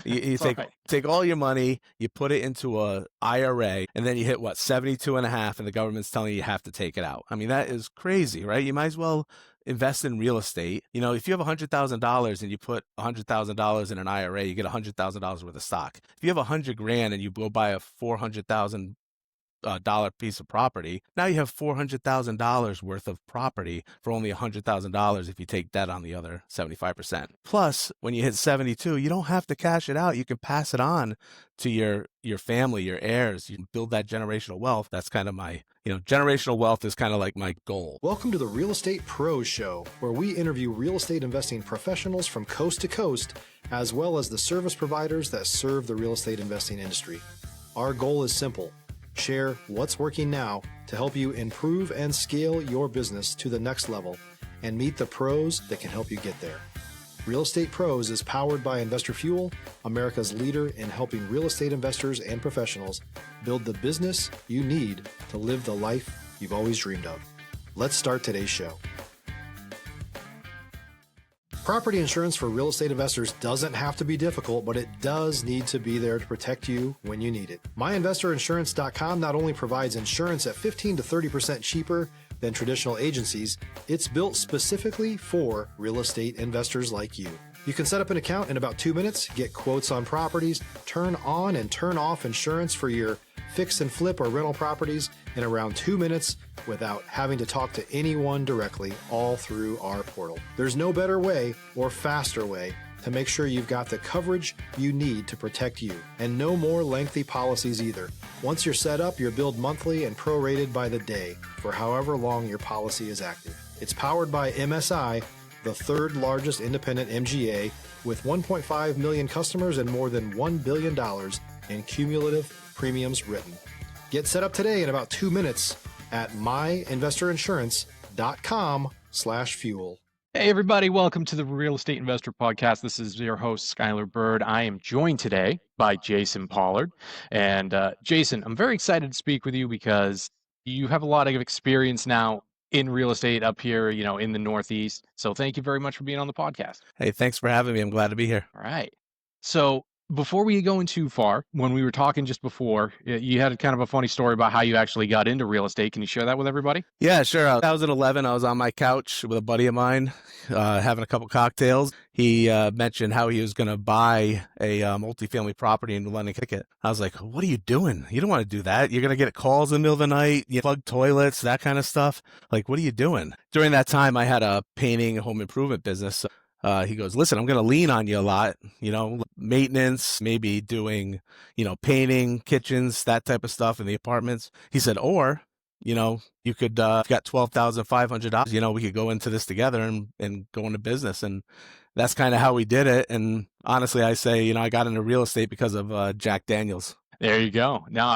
You It's all right. take all your money, you put it into a IRA, and then you hit what, 72 and a half, and the government's telling you have to take it out. I mean, that is crazy, right? You might as well invest in real estate. You know, if you have $100,000 and you put $100,000 in an IRA, you get $100,000 worth of stock. If you have 100 grand and you go buy a $400,000 dollar piece of property, now you have $400,000 worth of property for only $100,000 if you take debt on the other 75%. Plus, when you hit 72, you don't have to cash it out. You can pass it on to your family, your heirs. You can build that generational wealth. That's kind of my, generational wealth is kind of like my goal. Welcome to the Real Estate Pros Show, where we interview real estate investing professionals from coast to coast, as well as the service providers that serve the real estate investing industry. Our goal is simple: share what's working now to help you improve and scale your business to the next level and meet the pros that can help you get there. Real Estate Pros is powered by Investor Fuel, America's leader in helping real estate investors and professionals build the business you need to live the life you've always dreamed of. Let's start today's show. Property insurance for real estate investors doesn't have to be difficult, but it does need to be there to protect you when you need it. MyInvestorInsurance.com not only provides insurance at 15 to 30% cheaper than traditional agencies, it's built specifically for real estate investors like you. You can set up an account in about 2 minutes, get quotes on properties, turn on and turn off insurance for your fix and flip or rental properties in around 2 minutes without having to talk to anyone directly, all through our portal. There's no better way or faster way to make sure you've got the coverage you need to protect you, and no more lengthy policies either. Once you're set up, you're billed monthly and prorated by the day for however long your policy is active. It's powered by MSI, the third largest independent MGA, with 1.5 million customers and more than $1 billion in cumulative premiums written. Get set up today in about 2 minutes at myinvestorinsurance.com/fuel. Hey, everybody. Welcome to the Real Estate Investor Podcast. This is your host, Skyler Byrd. I am joined today by Jason Pollard. And Jason, I'm very excited to speak with you because you have a lot of experience now in real estate up here, in the Northeast. So thank you very much for being on the podcast. Hey, thanks for having me. I'm glad to be here. All right. So before we go in too far, when we were talking just before, you had kind of a funny story about how you actually got into real estate. Can you share that with everybody? Yeah, sure. 2011, I was on my couch with a buddy of mine, having a couple cocktails. He mentioned how he was going to buy a multifamily property in London, Connecticut. I was like, what are you doing? You don't want to do that. You're going to get calls in the middle of the night, you plug toilets, that kind of stuff. Like, what are you doing? During that time, I had a painting home improvement business. He goes, listen, I'm going to lean on you a lot, maintenance, maybe doing, painting, kitchens, that type of stuff in the apartments. He said, or, you could, if you got $12,500, we could go into this together and go into business. And that's kind of how we did it. And honestly, I say, I got into real estate because of Jack Daniels. There you go. Now,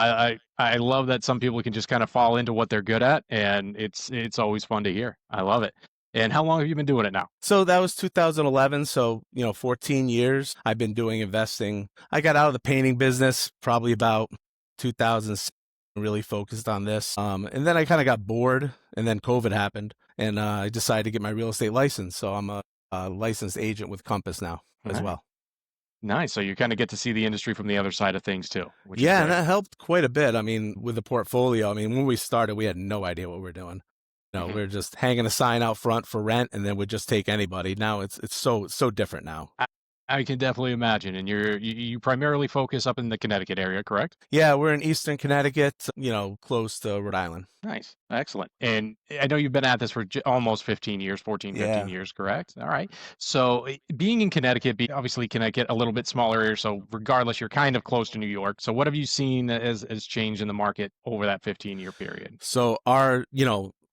I love that some people can just kind of fall into what they're good at, and it's always fun to hear. I love it. And how long have you been doing it now? So that was 2011. So, 14 years I've been doing investing. I got out of the painting business probably about 2006, really focused on this. And then I kind of got bored, and then COVID happened, and I decided to get my real estate license. So I'm a licensed agent with Compass now as well. Nice. So you kind of get to see the industry from the other side of things too. Yeah, and that helped quite a bit. I mean, with the portfolio, when we started, we had no idea what we were doing. We're just hanging a sign out front for rent, and then we'd just take anybody. Now it's so different now. I can definitely imagine. And you primarily focus up in the Connecticut area, correct? Yeah, we're in Eastern Connecticut, close to Rhode Island. Nice. Excellent. And I know you've been at this for almost 15 years, 15 years, correct? All right. So being in Connecticut, obviously Connecticut, a little bit smaller area. So regardless, you're kind of close to New York. So what have you seen as changed in the market over that 15-year period? So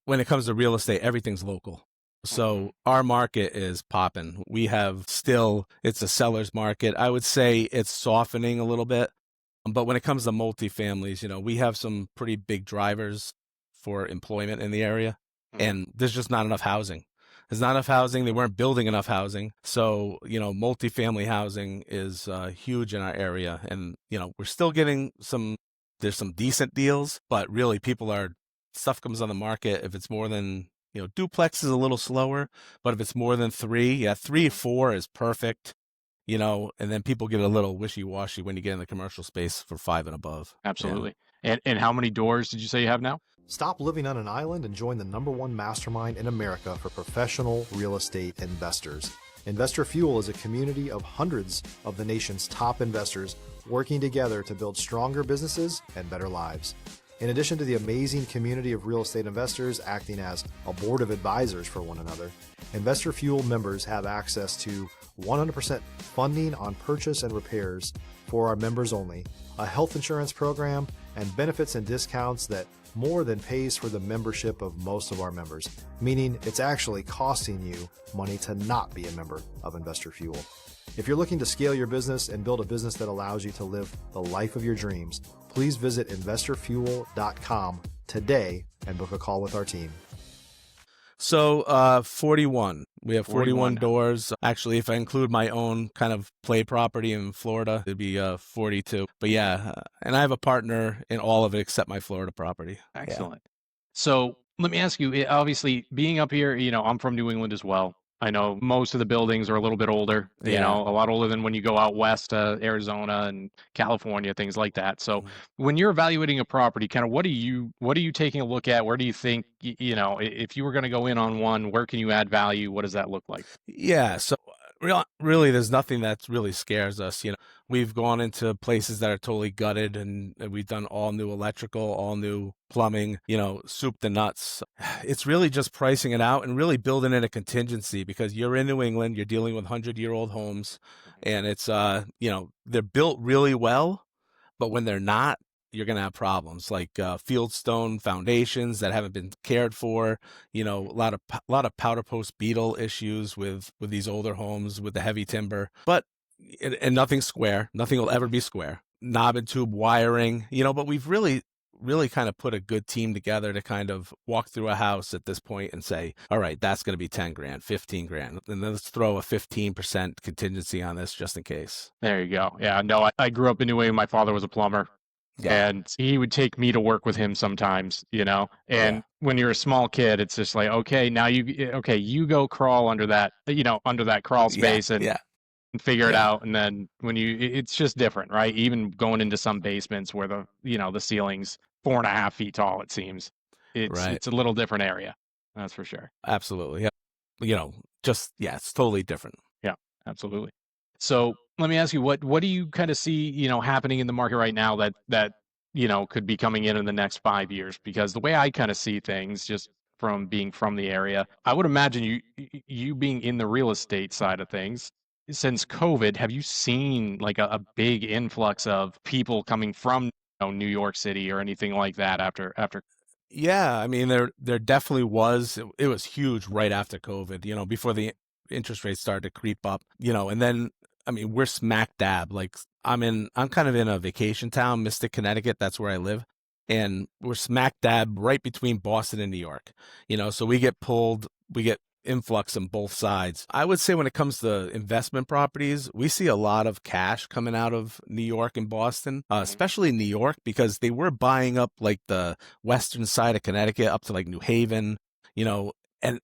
when it comes to real estate, everything's local. So our market is popping. We have it's a seller's market. I would say it's softening a little bit. But when it comes to multifamilies, we have some pretty big drivers for employment in the area. And there's just not enough housing. There's not enough housing. They weren't building enough housing. So, multifamily housing is huge in our area. And, we're still getting there's some decent deals, but really stuff comes on the market. If it's more than, duplex is a little slower, but if it's more than 3, 3, 4 is perfect. and then people get a little wishy-washy when you get in the commercial space for 5 and above. Absolutely. And how many doors did you say you have now? Stop living on an island and join the #1 mastermind in America for professional real estate investors. Investor Fuel is a community of hundreds of the nation's top investors working together to build stronger businesses and better lives. In addition to the amazing community of real estate investors acting as a board of advisors for one another, Investor Fuel members have access to 100% funding on purchase and repairs for our members only, a health insurance program, and benefits and discounts that more than pays for the membership of most of our members, meaning it's actually costing you money to not be a member of Investor Fuel. If you're looking to scale your business and build a business that allows you to live the life of your dreams, please visit investorfuel.com today and book a call with our team. So 41. We have 41 now. doors. Actually, if I include my own kind of play property in Florida, it'd be 42. But yeah, and I have a partner in all of it except my Florida property. Excellent. So let me ask you, obviously being up here, I'm from New England as well. I know most of the buildings are a little bit older, Yeah. a lot older than when you go out west to Arizona and California, things like that. So when you're evaluating a property, kind of what are you taking a look at? Where do you think, if you were going to go in on one, where can you add value? What does that look like? Yeah, so really there's nothing that really scares us. We've gone into places that are totally gutted, and we've done all new electrical, all new plumbing, soup to nuts. It's really just pricing it out and really building in a contingency, because you're in New England, you're dealing with 100-year-old homes, and it's they're built really well, but when they're not, you're going to have problems like fieldstone foundations that haven't been cared for, a lot of powder post beetle issues with these older homes with the heavy timber, and nothing's square. Nothing will ever be square. Knob and tube wiring, but we've really kind of put a good team together to kind of walk through a house at this point and say, all right, that's going to be 10 grand, 15 grand. And then let's throw a 15% contingency on this just in case. There you go. Yeah, no, I grew up in New England. My father was a plumber. Yeah. And he would take me to work with him sometimes, and when you're a small kid, it's just like, okay, now you go crawl under that, under that crawl space and figure it out. And then it's just different, right? Even going into some basements where the ceiling's 4.5 feet tall, it seems it's a little different area. That's for sure. Absolutely. Yeah. It's totally different. Yeah, absolutely. So let me ask you, what do you kind of see, happening in the market right now that could be coming in the next 5 years? Because the way I kind of see things, just from being from the area, I would imagine you being in the real estate side of things, since COVID, have you seen like a big influx of people coming from New York City or anything like that after? Yeah, I mean, there definitely was. It was huge right after COVID, before the interest rates started to creep up, and then, I mean, we're smack dab. Like I'm kind of in a vacation town, Mystic, Connecticut. That's where I live. And we're smack dab right between Boston and New York, so we get influx on both sides. I would say when it comes to investment properties, we see a lot of cash coming out of New York and Boston, especially New York, because they were buying up like the western side of Connecticut up to like New Haven, and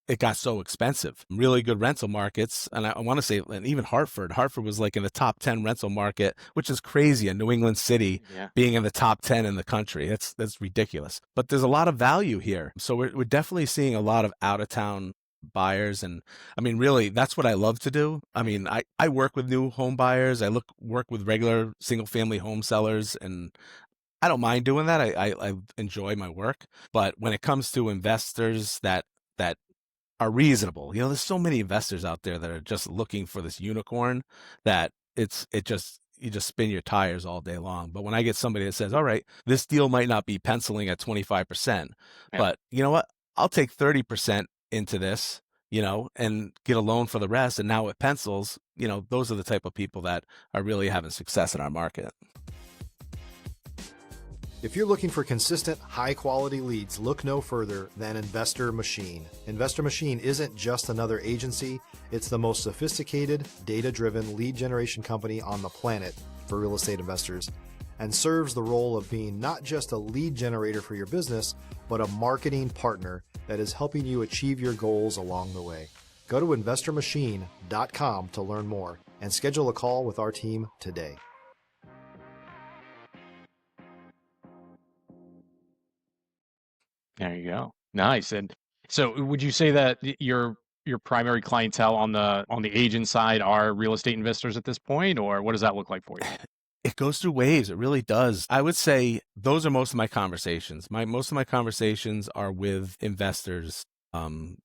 it got so expensive. Really good rental markets. And I want to say, and even Hartford was like in the top 10 rental market, which is crazy. A New England city being in the top 10 in the country. That's ridiculous. But there's a lot of value here. So we're definitely seeing a lot of out of town buyers. And I mean, really, that's what I love to do. I mean, I work with new home buyers. I work with regular single family home sellers, and I don't mind doing that. I enjoy my work. But when it comes to investors that are reasonable, there's so many investors out there that are just looking for this unicorn that you just spin your tires all day long. But when I get somebody that says, all right, this deal might not be penciling at 25%, but you know what? I'll take 30% into this, and get a loan for the rest. And now it pencils, those are the type of people that are really having success in our market. If you're looking for consistent, high-quality leads, look no further than Investor Machine. Investor Machine isn't just another agency. It's the most sophisticated, data-driven lead generation company on the planet for real estate investors, and serves the role of being not just a lead generator for your business, but a marketing partner that is helping you achieve your goals along the way. Go to investormachine.com to learn more and schedule a call with our team today. There you go. Nice. And so would you say that your primary clientele on the agent side are real estate investors at this point, or what does that look like for you? It goes through waves. It really does. I would say those are most of my conversations. Most of my conversations are with investors, and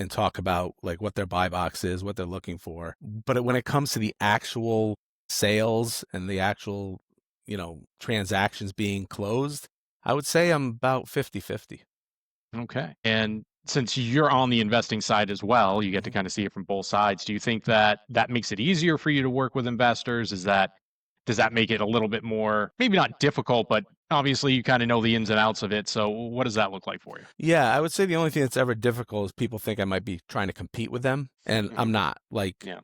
talk about like what their buy box is, what they're looking for. But when it comes to the actual sales and the actual, transactions being closed, I would say I'm about 50-50. Okay. And since you're on the investing side as well, you get to kind of see it from both sides. Do you think that that makes it easier for you to work with investors? Does that make it a little bit more, maybe not difficult, but obviously you kind of know the ins and outs of it. So what does that look like for you? Yeah, I would say the only thing that's ever difficult is people think I might be trying to compete with them, and I'm not. Like, Yeah.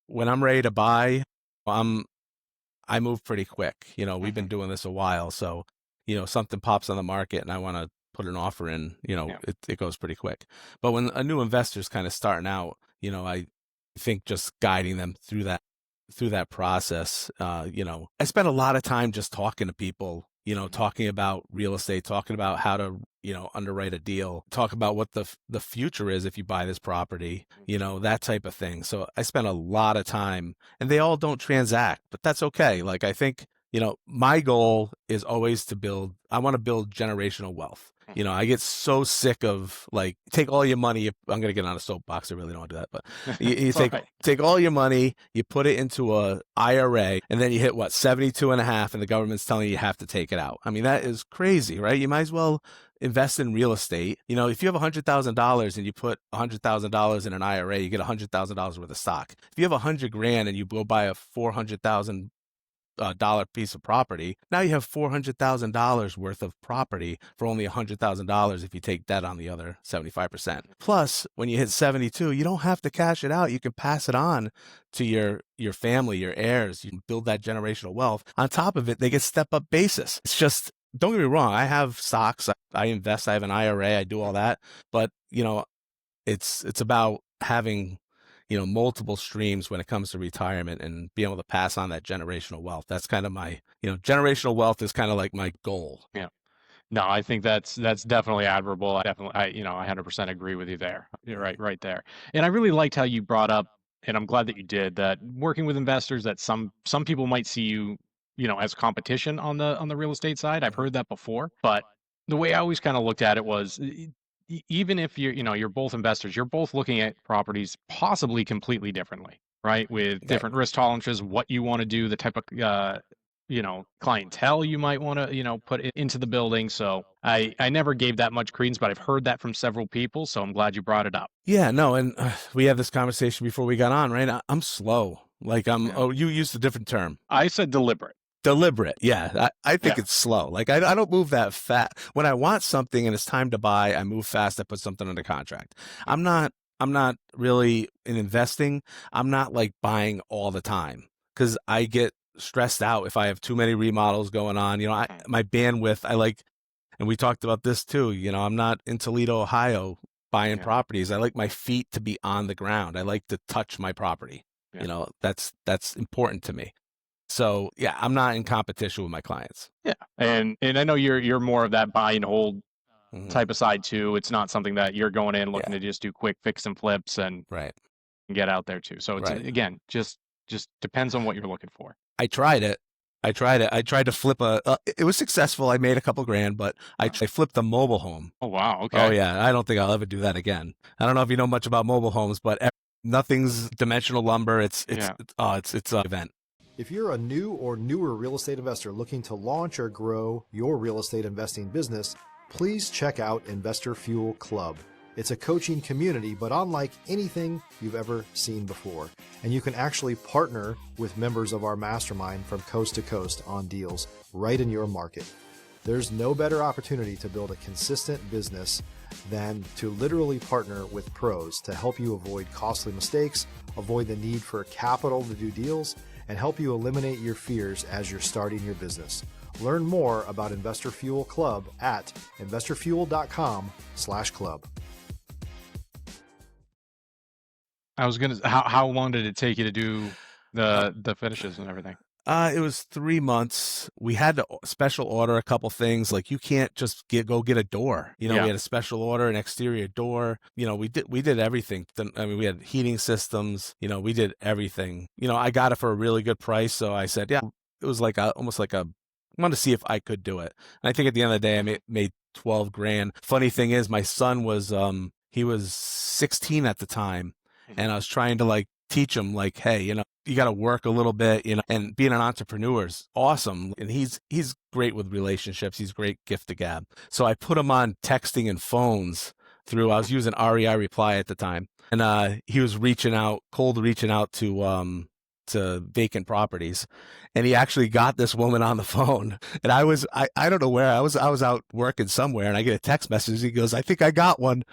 When I'm ready to buy, I move pretty quick. We've been Mhm. doing this a while, so something pops on the market and I want to put an offer in, Yeah. it goes pretty quick. But when a new investor's kind of starting out, I think just guiding them through that process, I spend a lot of time just talking to people, talking about real estate, talking about how to, underwrite a deal, talk about what the future is if you buy this property, that type of thing. So I spend a lot of time, and they all don't transact, but that's okay. Like, I think, my goal is always I want to build generational wealth. I get so sick of like, take all your money. I'm going to get on a soapbox. I really don't want to do that, but you It's all right. take all your money, you put it into a IRA, and then you hit 72 and a half, and the government's telling you have to take it out. I mean, that is crazy, right? You might as well invest in real estate. If you have $100,000 and you put $100,000 in an IRA, you get $100,000 worth of stock. If you have $100,000 and you go buy a $400,000 dollar piece of property, now you have $400,000 worth of property for only $100,000 if you take debt on the other 75%. Plus, when you hit 72, you don't have to cash it out. You can pass it on to your family, your heirs. You can build that generational wealth. On top of it, they get step up basis. It's just, don't get me wrong, I have stocks, I invest, I have an IRA, I do all that, but it's about having multiple streams when it comes to retirement and being able to pass on that generational wealth. That's kind of my, generational wealth is kind of like my goal. Yeah. No, I think that's definitely admirable. I 100% agree with you there. You're right there. And I really liked how you brought up, and I'm glad that you did that, working with investors, that some people might see you, as competition on the real estate side. I've heard that before, but the way I always kind of looked at it was, even if you're both investors, you're both looking at properties possibly completely differently, right? With Yeah. different risk tolerances, what you want to do, the type of clientele you might want to, put into the building. So I never gave that much credence, but I've heard that from several people. So I'm glad you brought it up. Yeah, no, and we had this conversation before we got on, right? I'm slow. Like Yeah. oh, you used a different term. I said deliberate. Deliberate. Yeah. I think Yeah. it's slow. Like I don't move that fast. When I want something and it's time to buy, I move fast. I put something under contract. I'm not really in investing. I'm not like buying all the time because I get stressed out if I have too many remodels going on. My bandwidth, and we talked about this too. I'm not in Toledo, Ohio buying Yeah. properties. I like my feet to be on the ground. I like to touch my property. Yeah. That's important to me. So yeah, I'm not in competition with my clients. Yeah. And I know you're more of that buy and hold Mhm. type of side too. It's not something that you're going in looking Yeah. to just do quick fix and flips and Right. get out there too. So it's Right. again, just depends on what you're looking for. I tried it. I tried to flip it was successful. I made a couple grand, but I flipped a mobile home. Oh wow. Okay. Oh yeah. I don't think I'll ever do that again. I don't know if you know much about mobile homes, but nothing's dimensional lumber. It's an event. If you're a new or newer real estate investor looking to launch or grow your real estate investing business, please check out Investor Fuel Club. It's a coaching community, but unlike anything you've ever seen before. And you can actually partner with members of our mastermind from coast to coast on deals right in your market. There's no better opportunity to build a consistent business than to literally partner with pros to help you avoid costly mistakes, avoid the need for capital to do deals, and help you eliminate your fears as you're starting your business. Learn more about Investor Fuel Club at investorfuel.com/club. I was gonna. How long did it take you to do the finishes and everything? It was 3 months. We had to special order a couple things. Like you can't just go get a door. We Yeah. had a special order, an exterior door. We did everything. I mean, we had heating systems. We did everything. I got it for a really good price. So I said, yeah, it was like almost like I wanted to see if I could do it. And I think at the end of the day, I made 12 grand. Funny thing is, my son was he was 16 at the time, and I was trying to like teach him like, hey, you got to work a little bit, and being an entrepreneur is awesome. And he's great with relationships. He's a great gift to gab. So I put him on texting and phones I was using REI Reply at the time. And he was cold reaching out to vacant properties. And he actually got this woman on the phone. And I don't know where I was out working somewhere, and I get a text message. He goes, I think I got one.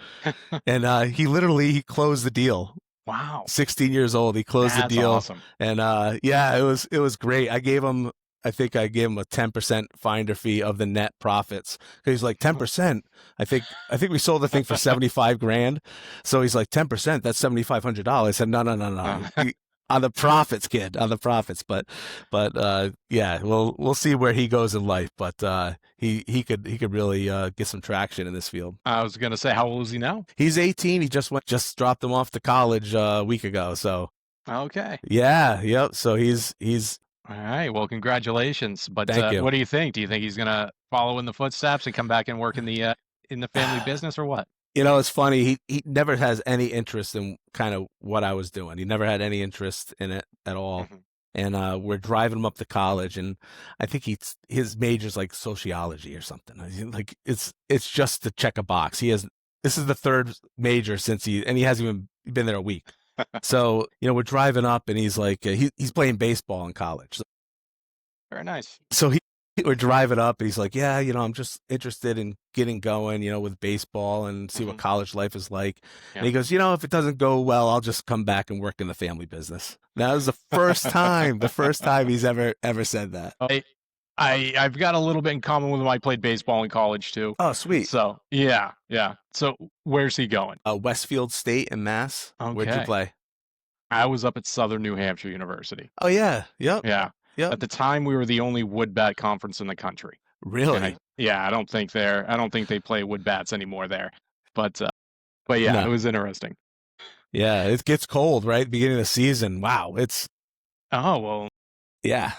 And he closed the deal. Wow. 16 years old. He closed the deal. Awesome. And yeah, it was great. I gave him a 10% finder fee of the net profits. Cause he's like 10%. I think we sold the thing for 75 grand. So he's like 10%, that's $7,500. I said, no. On the profits, kid, on the profits. But yeah, we'll see where he goes in life. But he could really get some traction in this field. I was gonna say, how old is he now? He's 18. He just dropped him off to college a week ago. So okay. Yeah, yep. So he's all right. Well, congratulations. But Thank you. What do you think? Do you think he's gonna follow in the footsteps and come back and work in the family business, or what? It's funny. He never has any interest in kind of what I was doing. He never had any interest in it at all. Mm-hmm. And we're driving him up to college, and I think his major's like sociology or something. Like it's just to check a box. This is the third major and he hasn't even been there a week. So we're driving up, and he's like he's playing baseball in college. Very nice. So we're driving up, and he's like, yeah, I'm just interested in getting going, with baseball and see what college life is like. Yeah. And he goes, if it doesn't go well, I'll just come back and work in the family business. That was the first time he's ever said that. I've got a little bit in common with him. I played baseball in college too. Oh, sweet. So yeah. So where's he going? Westfield State in Mass. Okay. Where'd you play? I was up at Southern New Hampshire University. Oh yeah. Yep. Yeah. Yep. At the time, we were the only wood bat conference in the country. Really? I don't think they play wood bats anymore there. But yeah, no. It was interesting. Yeah, it gets cold, right? Beginning of the season. Wow, Oh well. Yeah.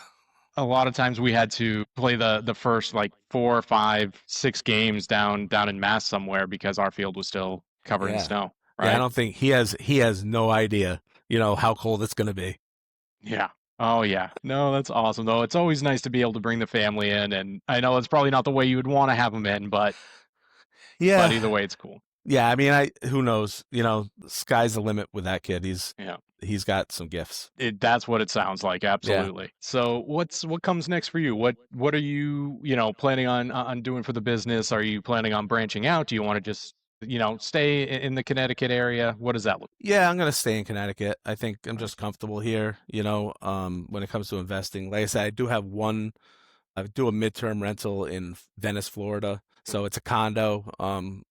A lot of times we had to play the first like 4, 5, 6 games down in Mass somewhere because our field was still covered in snow. Right? Yeah, I don't think he has no idea, how cold it's going to be. Yeah. Oh yeah. No, that's awesome though. It's always nice to be able to bring the family in, and I know it's probably not the way you would want to have them in, but yeah. But either way, it's cool. Yeah, I mean, who knows? The sky's the limit with that kid. He's got some gifts. That's what it sounds like. Absolutely. Yeah. So what comes next for you? What are you planning on doing for the business? Are you planning on branching out? Do you want to just stay in the Connecticut area? What does that look like? Yeah, I'm going to stay in Connecticut. I think I'm just comfortable here, when it comes to investing. Like I said, I do a midterm rental in Venice, Florida. So it's a condo,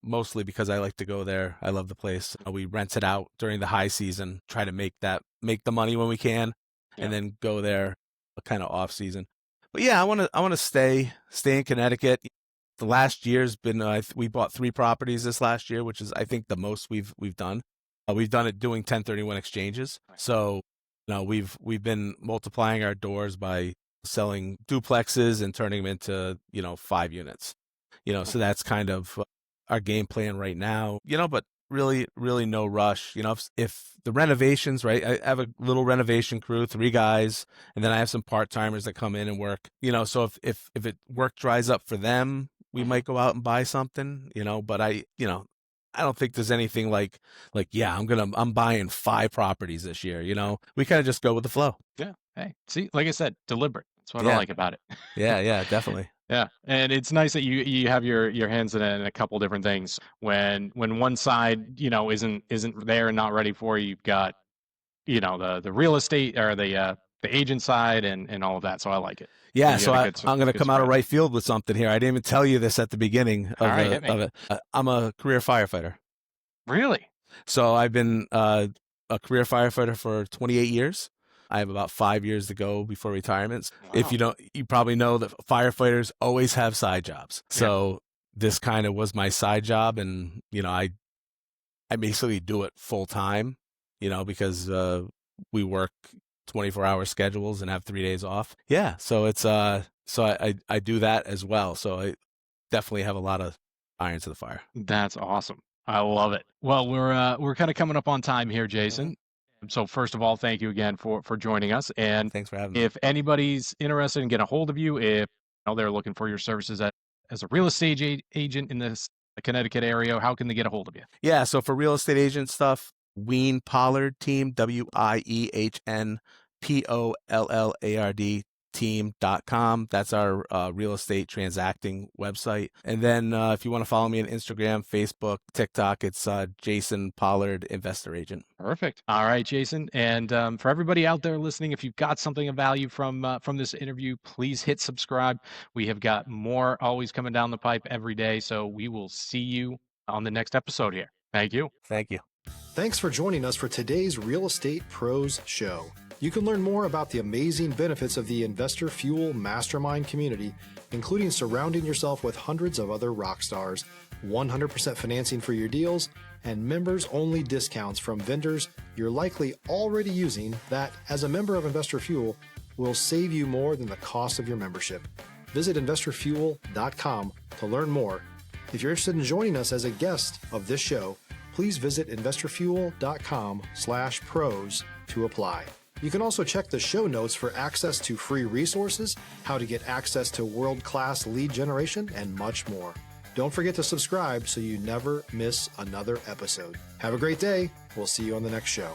mostly because I like to go there. I love the place. We rent it out during the high season, try to make the money when we can, and then go there kind of off season. But yeah, I want to stay in Connecticut. The last year's been we bought 3 properties this last year, which is I think the most we've done. We've done it doing 1031 exchanges. So we've been multiplying our doors by selling duplexes and turning them into 5 units. So that's kind of our game plan right now. But really no rush. If the renovations, right? I have a little renovation crew, 3 guys, and then I have some part-timers that come in and work. So if work dries up for them, we might go out and buy something, but I don't think there's anything like, yeah, I'm buying 5 properties this year. We kind of just go with the flow. Yeah. Hey, see, like I said, deliberate. That's what I like about it. Yeah, definitely. Yeah. And it's nice that you have your hands in a couple different things. When one side, isn't there and not ready for you, you've got, the real estate or the agent side and all of that. So I like it. Yeah, so I'm going to come out of right field with something here. I didn't even tell you this at the beginning of it. I'm a career firefighter. Really? So I've been a career firefighter for 28 years. I have about 5 years to go before retirement. Wow. If you don't, you probably know that firefighters always have side jobs. So this kind of was my side job, and I basically do it full time, because we work 24-hour schedules and have 3 days off. Yeah, so it's I do that as well. So I definitely have a lot of irons to the fire. That's awesome. I love it. Well, we're kind of coming up on time here, Jason. So first of all, thank you again for joining us. And Thanks for having me. if anybody's interested in getting a hold of you, if they're looking for your services as a real estate agent in this Connecticut area, how can they get a hold of you? Yeah, so for real estate agent stuff, Wien Pollard team, WIEHN POLLARD team.com. That's our real estate transacting website. And then if you want to follow me on Instagram, Facebook, TikTok, it's Jason Pollard Investor Agent. Perfect. All right, Jason. And for everybody out there listening, if you've got something of value from this interview, please hit subscribe. We have got more always coming down the pipe every day. So we will see you on the next episode here. Thank you. Thank you. Thanks for joining us for today's Real Estate Pros Show. You can learn more about the amazing benefits of the Investor Fuel Mastermind community, including surrounding yourself with hundreds of other rock stars, 100% financing for your deals, and members-only discounts from vendors you're likely already using that, as a member of Investor Fuel, will save you more than the cost of your membership. Visit investorfuel.com to learn more. If you're interested in joining us as a guest of this show, please visit investorfuel.com/pros to apply. You can also check the show notes for access to free resources, how to get access to world-class lead generation, and much more. Don't forget to subscribe so you never miss another episode. Have a great day. We'll see you on the next show.